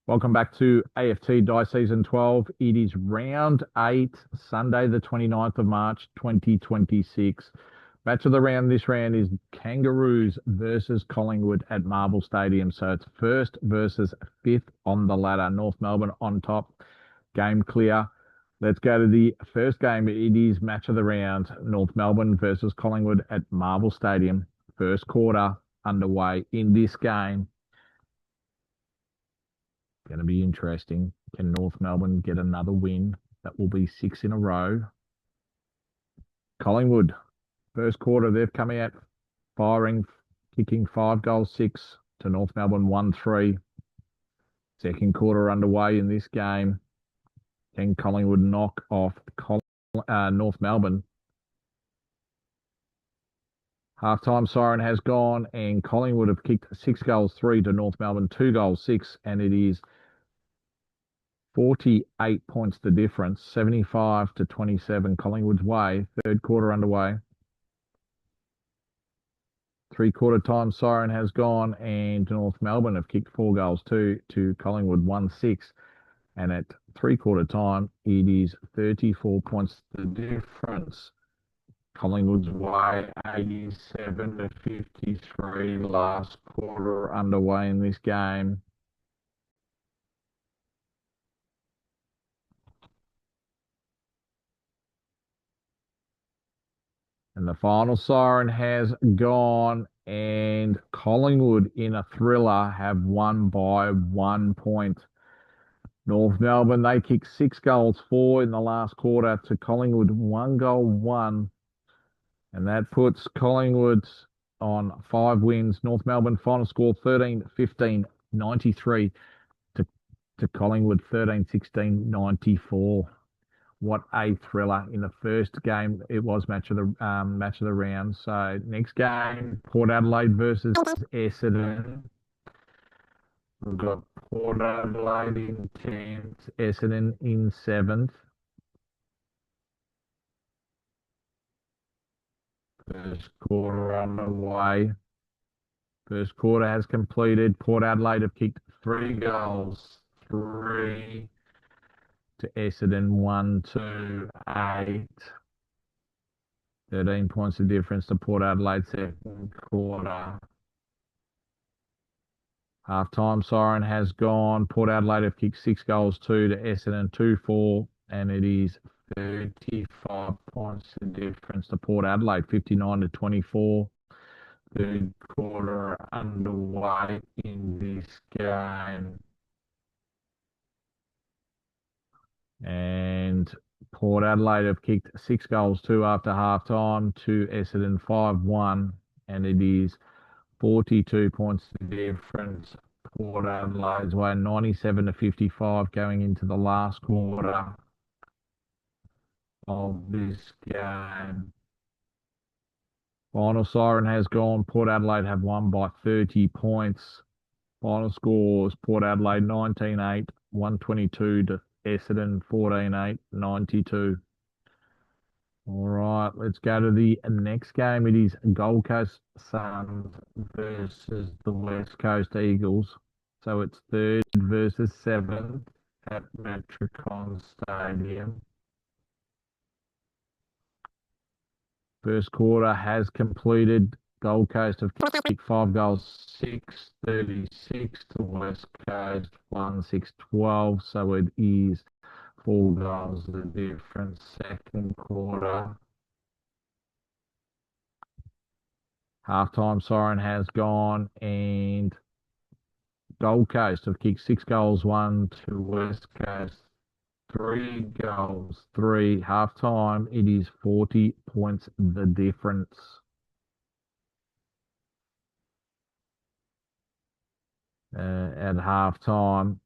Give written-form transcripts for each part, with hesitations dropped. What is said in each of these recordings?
Welcome back to AFT Dice Season 12. It is round 8, Sunday the 29th of March, 2026. Match of the round this round is Kangaroos versus Collingwood at Marvel Stadium. So it's first versus fifth on the ladder. North Melbourne on top. Game clear. Let's go to the first game. It is match of the round. North Melbourne versus Collingwood at Marvel Stadium. First quarter underway in this game. Going to be interesting. Can North Melbourne get another win? That will be 6 in a row. Collingwood, first quarter, they've come out firing, kicking 5 goals, 6 to North Melbourne, 1-3. Second quarter underway in this game. Can Collingwood knock off North Melbourne? Halftime siren has gone, and Collingwood have kicked 6 goals, 3 to North Melbourne, 2 goals, 6, and it is 48 points the difference, 75-27 Collingwood's way. Third quarter underway. Three-quarter time siren has gone, and North Melbourne have kicked 4 goals, 2 to Collingwood, 1-6. And at three-quarter time, it is 34 points the difference. Collingwood's way, 87-53. Last quarter underway in this game. And the final siren has gone, and Collingwood in a thriller have won by 1 point. North Melbourne, they kicked 6 goals, 4 in the last quarter to Collingwood, 1 goal, 1. And that puts Collingwood on 5 wins. North Melbourne final score 13-15, 93 to Collingwood, 13-16, 94. What a thriller in the first game. It was match of the round. So next game, Port Adelaide versus Essendon. We've got Port Adelaide in 10th, Essendon in 7th. First quarter underway. First quarter has completed. Port Adelaide have kicked 3 goals, 3 to Essendon, 1-2-8. 13 points of difference to Port Adelaide second quarter. Half-time siren has gone. Port Adelaide have kicked 6 goals, 2 to Essendon, 2-4. And it is 35 points of difference to Port Adelaide, 59-24. Third quarter underway in this game. And Port Adelaide have kicked 6 goals, 2 after half-time to Essendon, 5-1. And it is 42 points the difference. Port Adelaide's way, 97-55 going into the last quarter of this game. Final siren has gone. Port Adelaide have won by 30 points. Final scores, Port Adelaide 19-8, 122 to Essendon 14-8, 92. All right, let's go to the next game. It is Gold Coast Suns versus the West Coast Eagles. So it's third versus 7th at Metricon Stadium. First quarter has completed. Gold Coast have kicked 5 goals, 6-36 to West Coast, 1-6-12. So it is 4 goals the difference. Second quarter. Halftime siren has gone, and Gold Coast have kicked 6 goals, 1 to West Coast, 3 goals, 3. Halftime, it is 40 points the difference. At halftime,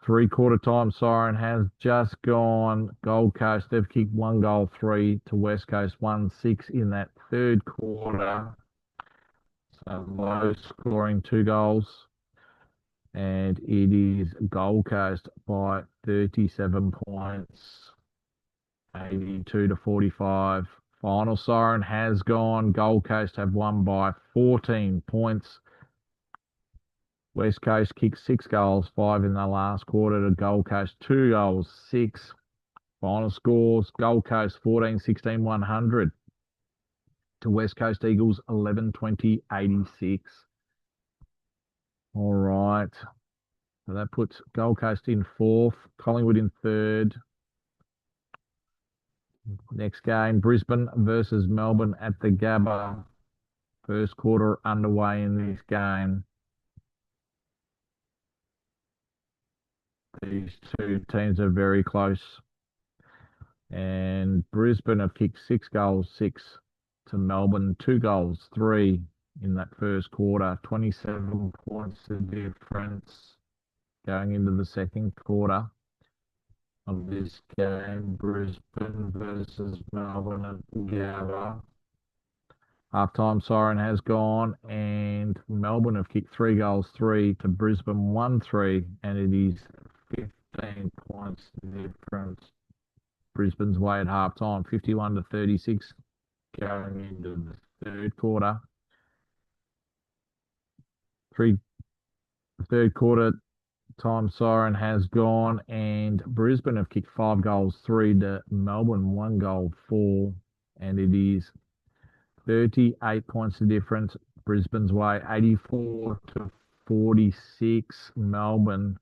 three-quarter time siren has just gone. Gold Coast, they've kicked 1 goal, 3 to West Coast, 1-6 in that third quarter. So low scoring 2 goals. And it is Gold Coast by 37 points, 82-45. Final siren has gone. Gold Coast have won by 14 points. West Coast kicked 6 goals, 5 in the last quarter to Gold Coast, 2 goals, 6. Final scores, Gold Coast 14-16, 100 to West Coast Eagles 11-20, 86. All right. So that puts Gold Coast in 4th, Collingwood in 3rd. Next game, Brisbane versus Melbourne at the Gabba. First quarter underway in this game. These two teams are very close. And Brisbane have kicked 6 goals, 6 to Melbourne, 2 goals, 3 in that first quarter. 27 points of difference going into the second quarter of this game. Brisbane versus Melbourne at the Gabba. Halftime siren has gone, and Melbourne have kicked 3 goals, 3 to Brisbane, 1-3, and it is 15 points difference Brisbane's way at halftime, 51-36 going into the third quarter. Third quarter time siren has gone, and Brisbane have kicked 5 goals, 3 to Melbourne, 1 goal, 4, and it is 38 points of difference Brisbane's way, 84-46 Melbourne.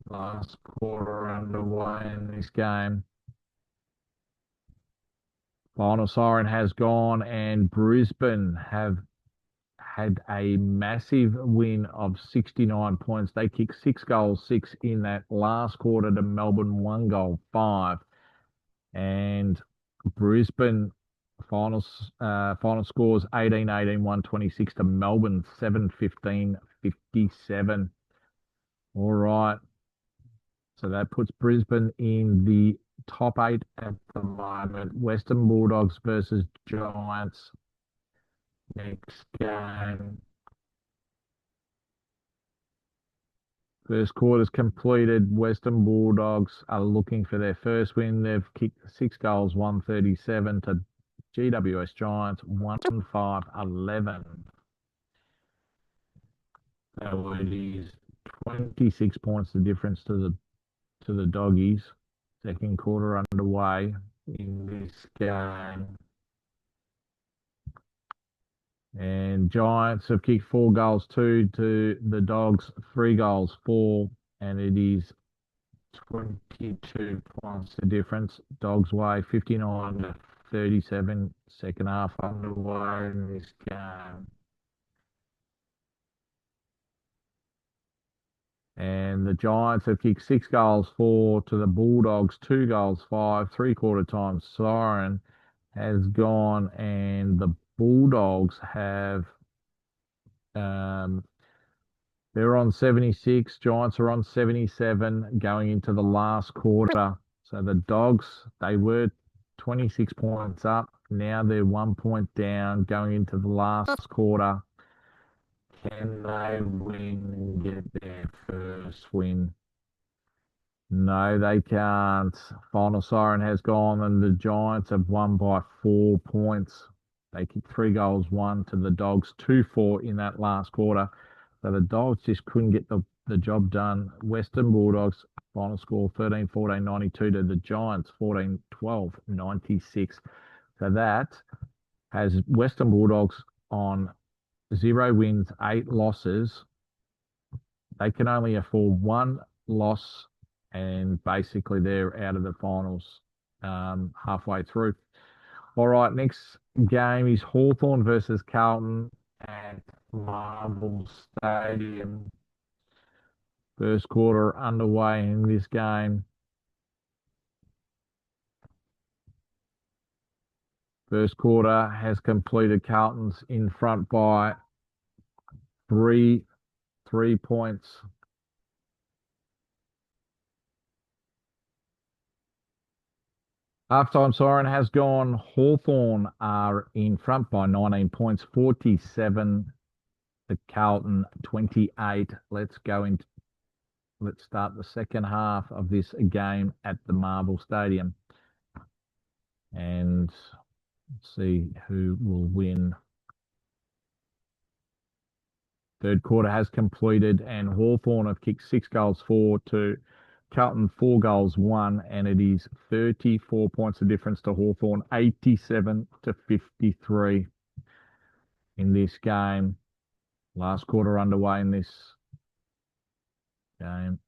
Last quarter underway in this game. Final siren has gone, and Brisbane have had a massive win of 69 points. They kicked 6 goals, 6 in that last quarter to Melbourne, 1 goal, 5. And Brisbane final scores 18-18, 126 to Melbourne, 7-15, 57. All right. So that puts Brisbane in the top 8 at the moment. Western Bulldogs versus Giants. Next game. First quarter's completed. Western Bulldogs are looking for their first win. They've kicked 6 goals, 137 to GWS Giants, 1-5-11. So it is 26 points the difference to the Doggies. Second quarter underway in this game. And Giants have kicked 4 goals, 2 to the Dogs, 3 goals, 4, and it is 22 points the difference. Dogs way 59-37. Second half underway in this game. And the Giants have kicked 6 goals, 4 to the Bulldogs, 2 goals, 5. Three-quarter time siren has gone, and the Bulldogs have they're on 76. Giants are on 77 going into the last quarter. So the Dogs, they were 26 points up. Now they're 1 point down going into the last quarter. Can they win and get their first win? No, they can't. Final siren has gone, and the Giants have won by 4 points. They kicked 3 goals, 1 to the Dogs, 2-4 in that last quarter. So the Dogs just couldn't get the job done. Western Bulldogs, final score 13-14, 92 to the Giants, 14-12, 96. So that has Western Bulldogs on 0 wins, 8 losses. They can only afford 1 loss, and basically they're out of the finals halfway through. All right, next game is Hawthorn versus Carlton at Marvel Stadium. First quarter underway in this game. First quarter has completed. Carlton's in front by 3 points. Halftime siren has gone. Hawthorn are in front by 19 points, 47 to Carlton, 28. Let's start the second half of this game at the Marvel Stadium and see who will win. Third quarter has completed, and Hawthorn have kicked 6 goals 4 to Carlton 4 goals 1, and it is 34 points of difference to Hawthorn, 87 to 53 in this game. Last quarter underway in this game.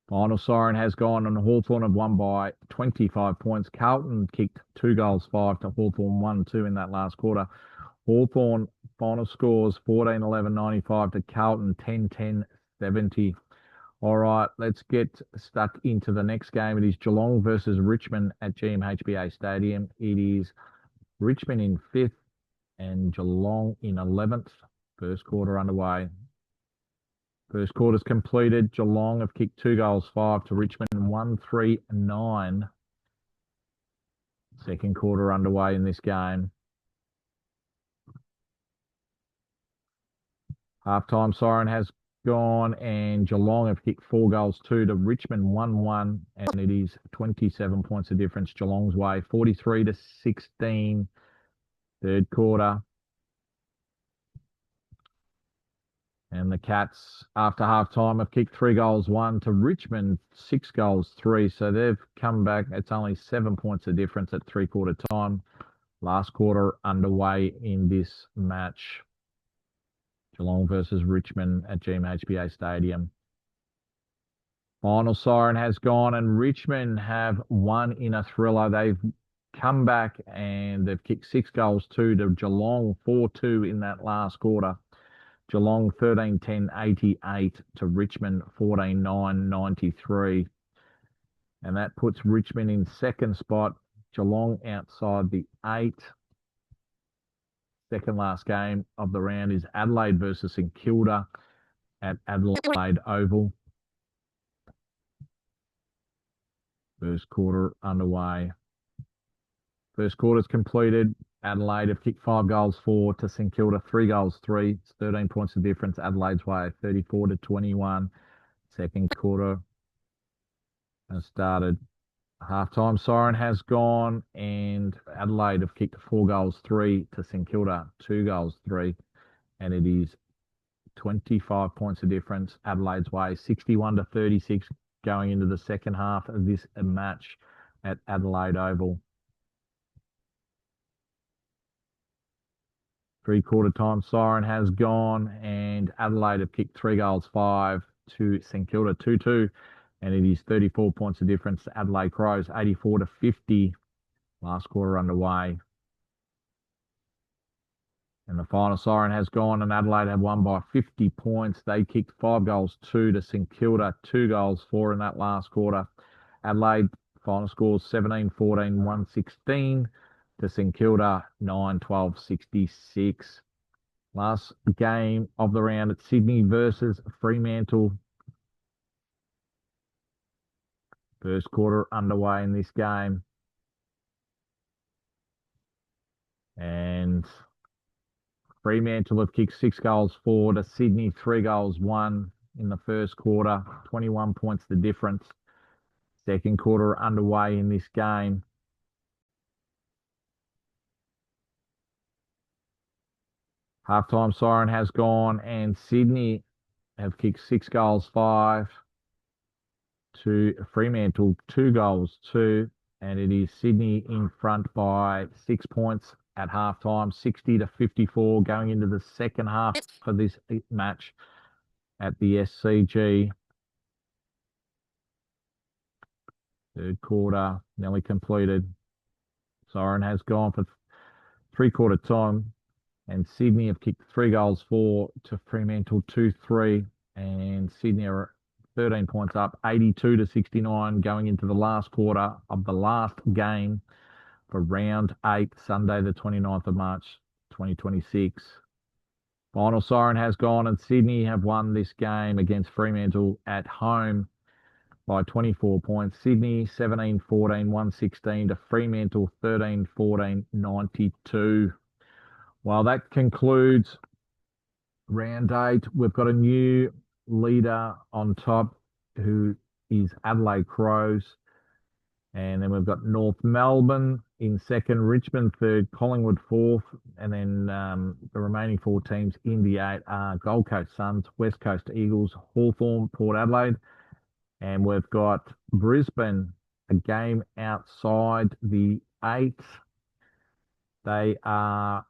Final siren has gone, and Hawthorn have won by 25 points. Carlton kicked 2 goals 5 to Hawthorn 1-2 in that last quarter. Hawthorn final scores 14-11-95 to Carlton 10-10-70. All right, let's get stuck into the next game. It is Geelong versus Richmond at GMHBA Stadium. It is Richmond in 5th and Geelong in 11th. First quarter underway. First quarter's completed. Geelong have kicked 2 goals 5 to Richmond 1-3-9. Second quarter underway in this game. Halftime siren has gone, and Geelong have kicked 4 goals 2 to Richmond 1-1, and it is 27 points of difference Geelong's way, 43-16. Third quarter. And the Cats, after halftime, have kicked 3 goals 1 to Richmond 6 goals 3. So they've come back. It's only 7 points of difference at three-quarter time. Last quarter underway in this match. Geelong versus Richmond at GMHBA Stadium. Final siren has gone, and Richmond have won in a thriller. They've come back and they've kicked 6 goals 2 to Geelong 4-2 in that last quarter. Geelong 13-10-88 to Richmond 14-9-93. And that puts Richmond in second spot. Geelong outside the 8. Second last game of the round is Adelaide versus St Kilda at Adelaide Oval. First quarter underway. First quarter's completed. Adelaide have kicked 5 goals 4 to St Kilda 3 goals 3. It's 13 points of difference Adelaide's way, 34-21. Second quarter has started. Halftime siren has gone, and Adelaide have kicked 4 goals 3 to St Kilda 2 goals 3, and it is 25 points of difference Adelaide's way, 61-36 going into the second half of this match at Adelaide Oval. Three-quarter time siren has gone, and Adelaide have kicked 3 goals 5 to St Kilda 2-2, and it is 34 points of difference to Adelaide Crows, 84-50. Last quarter underway. And the final siren has gone, and Adelaide have won by 50 points. They kicked 5 goals 2 to St Kilda, 2 goals 4 in that last quarter. Adelaide final scores 17-14-116 to St Kilda, 9-12-66. Last game of the round at Sydney versus Fremantle. First quarter underway in this game. And Fremantle have kicked 6 goals 4 to Sydney, 3 goals 1 in the first quarter, 21 points the difference. Second quarter underway in this game. Halftime siren has gone, and Sydney have kicked 6 goals 5 to Fremantle, 2 goals 2, and it is Sydney in front by 6 points at halftime, 60-54 going into the second half for this match at the SCG. Third quarter nearly completed. Siren has gone for three-quarter time, and Sydney have kicked 3 goals 4 to Fremantle 2-3, and Sydney are 13 points up, 82-69 going into the last quarter of the last game for round 8, Sunday the 29th of March 2026. Final siren has gone, and Sydney have won this game against Fremantle at home by 24 points. Sydney 17-14-116 to Fremantle 13-14-92. Well, that concludes round 8. We've got a new leader on top, who is Adelaide Crows. And then we've got North Melbourne in second, Richmond third, Collingwood fourth, and then the remaining four teams in the eight are Gold Coast Suns, West Coast Eagles, Hawthorn, Port Adelaide, and we've got Brisbane a game outside the eight. They are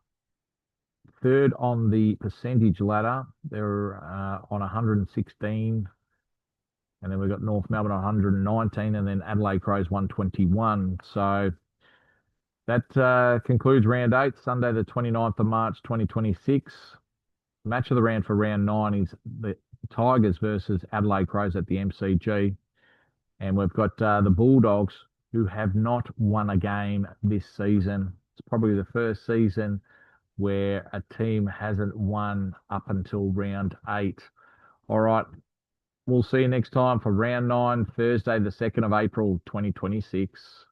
third on the percentage ladder. They're on 116. And then we've got North Melbourne 119 and then Adelaide Crows 121. So that concludes round eight, Sunday, the 29th of March, 2026. Match of the round for round nine is the Tigers versus Adelaide Crows at the MCG. And we've got the Bulldogs, who have not won a game this season. It's probably the first season where a team hasn't won up until round eight. All right. We'll see you next time for round nine, Thursday, the 2nd of April, 2026.